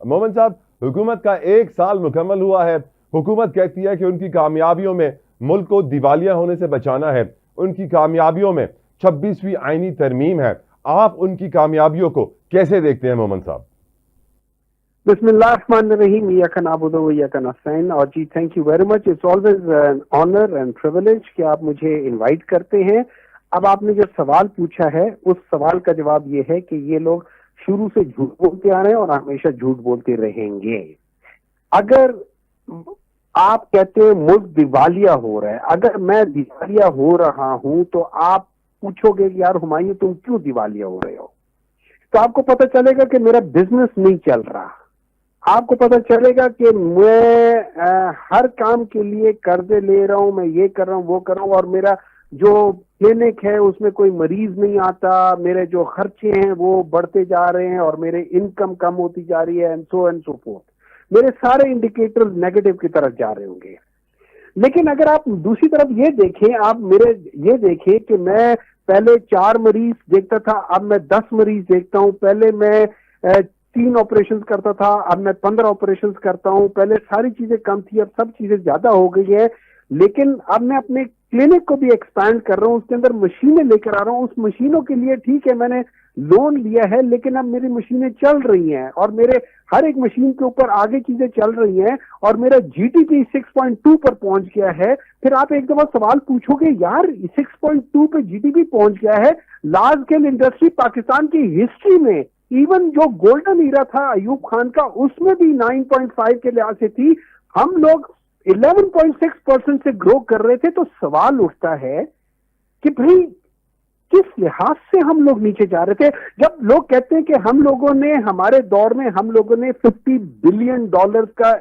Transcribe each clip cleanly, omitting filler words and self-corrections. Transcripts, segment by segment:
मोमिन साहब, हुकूमत का 1 साल मुकम्मल हुआ है। हुकूमत कहती है कि उनकी कामयाबियों में मुल्क को दिवालिया होने से बचाना है। उनकी कामयाबियों में 26वीं आईनी तरमीम है। आप उनकी कामयाबियों को कैसे देखते हैं मोमिन साहब? बिस्मिल्लाहिर्रहमानिर्रहीम, इय्याका नअबुदु व इय्याका नस्तईन। और जी, thank you very much. It's always an honour and privilege कि आप मुझे इनवाइट करते हैं। अब आपने जो सवाल पूछा है, उस सवाल का जवाब ये है कि ये लोग शुरू से झूठ बोलते आ रहे हैं और हमेशा झूठ बोलते रहेंगे। अगर आप कहते हैं मुल्क दिवालिया हो रहा है, अगर मैं दिवालिया हो रहा हूं तो आप पूछोगे कि यार हुमायूं तुम क्यों दिवालिया हो रहे हो, तो आपको पता चलेगा कि मेरा बिजनेस नहीं चल रहा। आपको पता चलेगा कि मैं हर काम के लिए कर्जे ले रहा हूं, मैं ये कर रहा हूं, वो कर रहा हूं, और मेरा जो क्लिनिक है उसमें कोई मरीज नहीं आता, मेरे जो खर्चे हैं वो बढ़ते जा रहे हैं और मेरे इनकम कम होती जा रही है, एंड सो फोर्थ। मेरे सारे इंडिकेटर्स नेगेटिव की तरफ जा रहे होंगे। लेकिन अगर आप दूसरी तरफ ये देखें, आप मेरे ये देखें कि मैं पहले 4 मरीज देखता था, अब मैं 10 मरीज देखता हूं। पहले मैं 3 ऑपरेशंस करता था, अब मैं 15 ऑपरेशंस करता हूं। पहले सारी चीजें कम थी, अब सब चीजें ज्यादा हो गई है। लेकिन अब मैं अपने क्लिनिक को भी एक्सपैंड कर रहा हूं, उसके अंदर मशीनें लेकर आ रहा हूं। उस मशीनों के लिए ठीक है मैंने लोन लिया है, लेकिन अब मेरी मशीनें चल रही हैं और मेरे हर एक मशीन के ऊपर आगे चीजें चल रही हैं और मेरा जीडीपी 6.2 पर पहुंच गया है। फिर आप एक दफा सवाल पूछोगे, यार 6.2 पे जीडीपी पहुंच गया है। लार्ज स्केल इंडस्ट्री पाकिस्तान की हिस्ट्री में, इवन जो गोल्डन ईरा था अयूब खान का, उसमें भी 9.5 के लिहाज से थी। हम लोग 11.6% से ग्रो कर रहे थे। तो सवाल उठता है कि भाई किस लिहाज से हम लोग नीचे जा रहे थे। जब लोग कहते हैं कि हम लोगों ने, हमारे दौर में हम लोगों ने $50 बिलियन का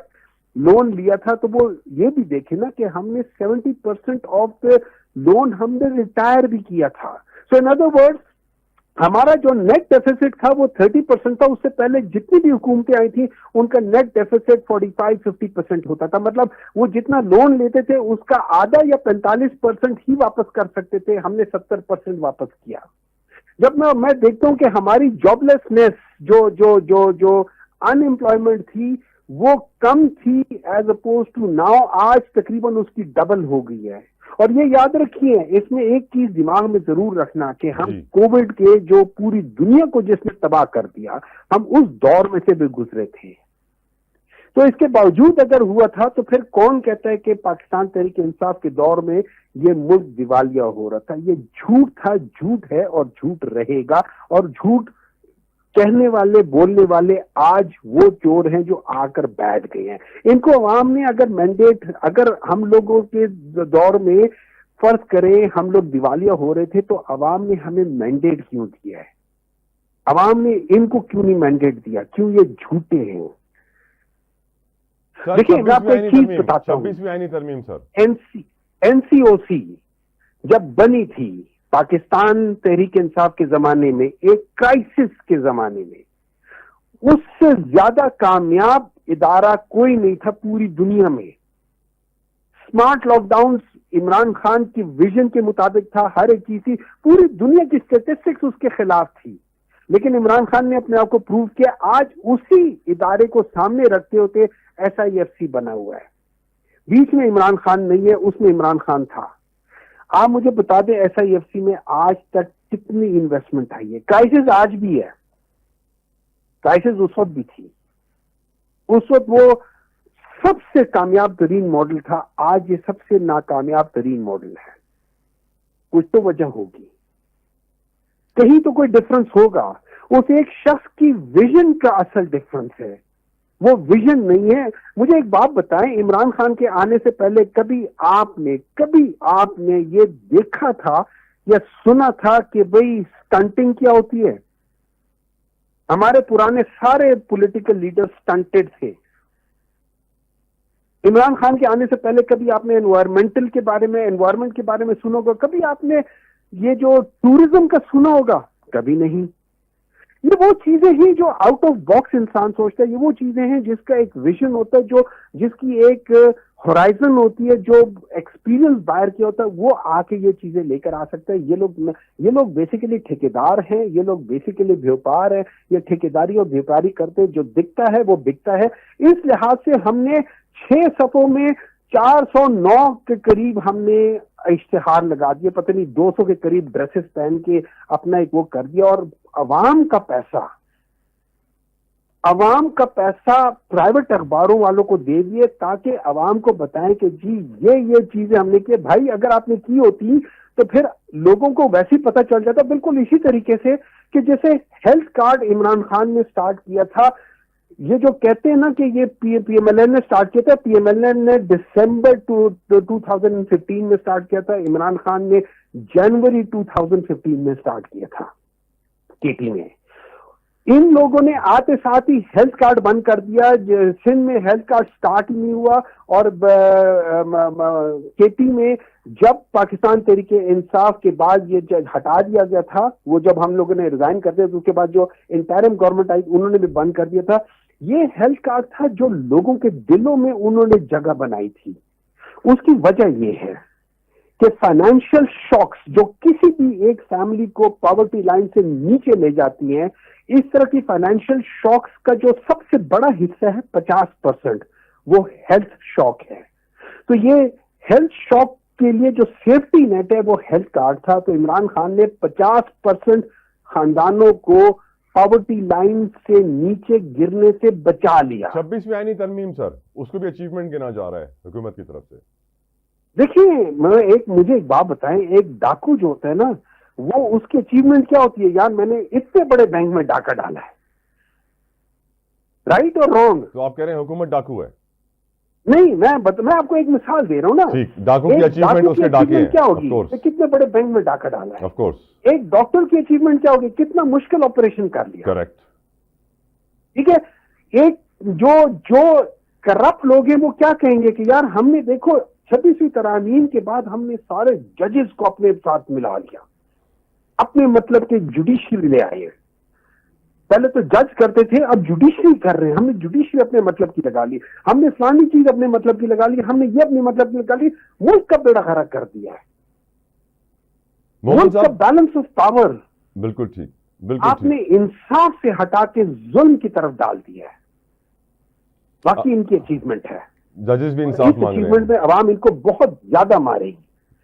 लोन लिया था, तो वो ये भी देखे ना कि हमने 70% ऑफ द लोन हमने रिटायर भी किया था। सो इन अदर वर्ड्स, हमारा जो नेट डेफिसिट था वो 30% था। उससे पहले जितनी भी हुकूमतें आई थी उनका नेट डेफिसिट 45-50% होता था। मतलब वो जितना लोन लेते थे उसका आधा या 45% ही वापस कर सकते थे। हमने 70% वापस किया। जब मैं देखता हूं कि हमारी जॉबलेसनेस, जो जो जो जो अनएम्प्लॉयमेंट थी, वो कम थी एज अपोज टू नाउ। आज तकरीबन उसकी डबल हो गई है। और ये याद रखिए, इसमें एक चीज दिमाग में जरूर रखना कि हम कोविड के, जो पूरी दुनिया को जिसने तबाह कर दिया, हम उस दौर में से भी गुजरे थे। तो इसके बावजूद अगर हुआ था तो फिर कौन कहता है कि पाकिस्तान तहरीक इंसाफ के दौर में ये मुल्क दिवालिया हो रहा था? ये झूठ था, झूठ है और झूठ रहेगा। और झूठ कहने वाले, बोलने वाले आज वो चोर हैं जो आकर बैठ गए हैं। इनको अवाम ने अगर मैंडेट, अगर हम लोगों के दौर में फर्ज करें हम लोग दिवालिया हो रहे थे, तो अवाम ने हमें मैंडेट क्यों दिया है? अवाम ने इनको क्यों नहीं मैंडेट दिया? क्यों ये झूठे हैं? देखिए, मैं आपको एक चीज बताता हूं। 26वीं आईनी तरमीम सर, एनसीओसी जब बनी थी पाकिस्तान तहरीक इंसाफ के जमाने में, एक क्राइसिस के जमाने में, उससे ज्यादा कामयाब इदारा कोई नहीं था पूरी दुनिया में। स्मार्ट लॉकडाउन इमरान खान की विजन के मुताबिक था, हर एक चीज थी, पूरी दुनिया की स्टेटिस्टिक्स उसके खिलाफ थी, लेकिन इमरान खान ने अपने आप को प्रूव किया। आज उसी इदारे को सामने रखते होते SIFC बना हुआ है। बीच में इमरान खान नहीं है, उसमें इमरान खान था। आप मुझे बता दें SIFC में आज तक कितनी इन्वेस्टमेंट आई है? क्राइसिस आज भी है, क्राइसिस उस वक्त भी थी। उस वक्त वो सबसे कामयाब तरीन मॉडल था, आज ये सबसे नाकामयाब तरीन मॉडल है। कुछ तो वजह होगी, कहीं तो कोई डिफरेंस होगा। उस एक शख्स की विजन का असल डिफरेंस है, वो विजन नहीं है। मुझे एक बात बताएं, इमरान खान के आने से पहले कभी आपने ये देखा था या सुना था कि भाई स्टंटिंग क्या होती है? हमारे पुराने सारे पॉलिटिकल लीडर्स स्टंटेड थे। इमरान खान के आने से पहले कभी आपने एनवायरमेंट के बारे में सुना होगा? कभी आपने ये जो टूरिज्म का सुना होगा? कभी नहीं। ये वो चीजें हैं जो आउट ऑफ बॉक्स इंसान सोचता है, ये वो चीजें हैं जिसका एक विजन होता है, जो जिसकी एक होराइजन होती है, जो एक्सपीरियंस बाहर किया होता है, वो आके ये चीजें लेकर आ सकते हैं। ये लोग बेसिकली ठेकेदार हैं, ये लोग बेसिकली व्यापार है, ये ठेकेदारी और व्यापारी करते हैं, जो दिखता है वो बिकता है। इस लिहाज से हमने 6 सफों में 409 के करीब हमने इश्तिहार लगा दिए, पता नहीं 200 के करीब ड्रेसेस पहन के अपना एक वो कर दिया, और अवाम का पैसा प्राइवेट अखबारों वालों को दे दिए ताकि अवाम को बताएं कि जी ये चीजें हमने की। भाई अगर आपने की होती तो फिर लोगों को वैसे ही पता चल जाता। बिल्कुल इसी तरीके से कि जैसे हेल्थ कार्ड इमरान खान ने स्टार्ट किया था, ये जो कहते हैं ना कि ये पीएमएलएन ने स्टार्ट किया था, पीएमएलएन ने दिसंबर 2015 में स्टार्ट किया था, इमरान खान ने जनवरी 2015 में स्टार्ट किया था केपी में। इन लोगों ने आते साथ ही हेल्थ कार्ड बंद कर दिया, सिंध में हेल्थ कार्ड स्टार्ट ही नहीं हुआ, और केपी में जब पाकिस्तान तहरीके इंसाफ के बाद ये हटा दिया गया था, वो जब हम लोगों ने रिजाइन कर दिया, उसके बाद जो इंटरिम गवर्नमेंट आई उन्होंने भी बंद कर दिया था। ये हेल्थ कार्ड था जो लोगों के दिलों में उन्होंने जगह बनाई थी। उसकी वजह ये है कि फाइनेंशियल शॉक्स जो किसी भी एक फैमिली को पॉवर्टी लाइन से नीचे ले जाती हैं, इस तरह की फाइनेंशियल शॉक्स का जो सबसे बड़ा हिस्सा है 50%, वो हेल्थ शॉक है। तो ये हेल्थ शॉक के लिए जो सेफ्टी नेट है वो हेल्थ कार्ड था। तो इमरान खान ने 50% खानदानों को पॉवर्टी लाइन से नीचे गिरने से बचा लिया। 26वीं आईनी तरमीम सर, उसको भी अचीवमेंट गिना जा रहा है हुकूमत की तरफ से। देखिए मुझे एक बात बताएं, एक डाकू जो होता है ना, वो उसकी अचीवमेंट क्या होती है? यार मैंने इतने बड़े बैंक में डाका डाला है, राइट और रॉन्ग? तो आप कह रहे हैं हुकूमत डाकू है? नहीं, मैं आपको एक मिसाल दे रहा हूं ना। ठीक, डाकू की अचीवमेंट उसके डाके हैं, क्या होगी? कितने बड़े बैंक में डाका डाला है। Of course. एक डॉक्टर की अचीवमेंट क्या होगी? कितना मुश्किल ऑपरेशन कर लिया। करेक्ट। ठीक है। एक जो करप्ट लोग हैं वो क्या कहेंगे कि यार हमने देखो 26वीं तरमीम के बाद हमने सारे जजेस को अपने साथ मिला लिया, अपने मतलब के जुडिशरी ले आए। पहले तो जज करते थे, अब जुडिशरी कर रहे हैं। हमने जुडिशरी अपने मतलब की लगा ली, हमने फलानी चीज अपने मतलब की लगा ली, हमने ये अपने मतलब की लगा ली। मुल्क का बेड़ा खड़ा कर दिया है, मुल्क का बैलेंस ऑफ पावर बिल्कुल ठीक, बिल्कुल आपने इंसाफ से हटा के जुल्म की तरफ डाल दिया है। बाकी इनकी अचीवमेंट है, जजेस भी इंसाफ मांग रहे हैं। अचीवमेंट में अवाम इनको बहुत ज्यादा मारेगी।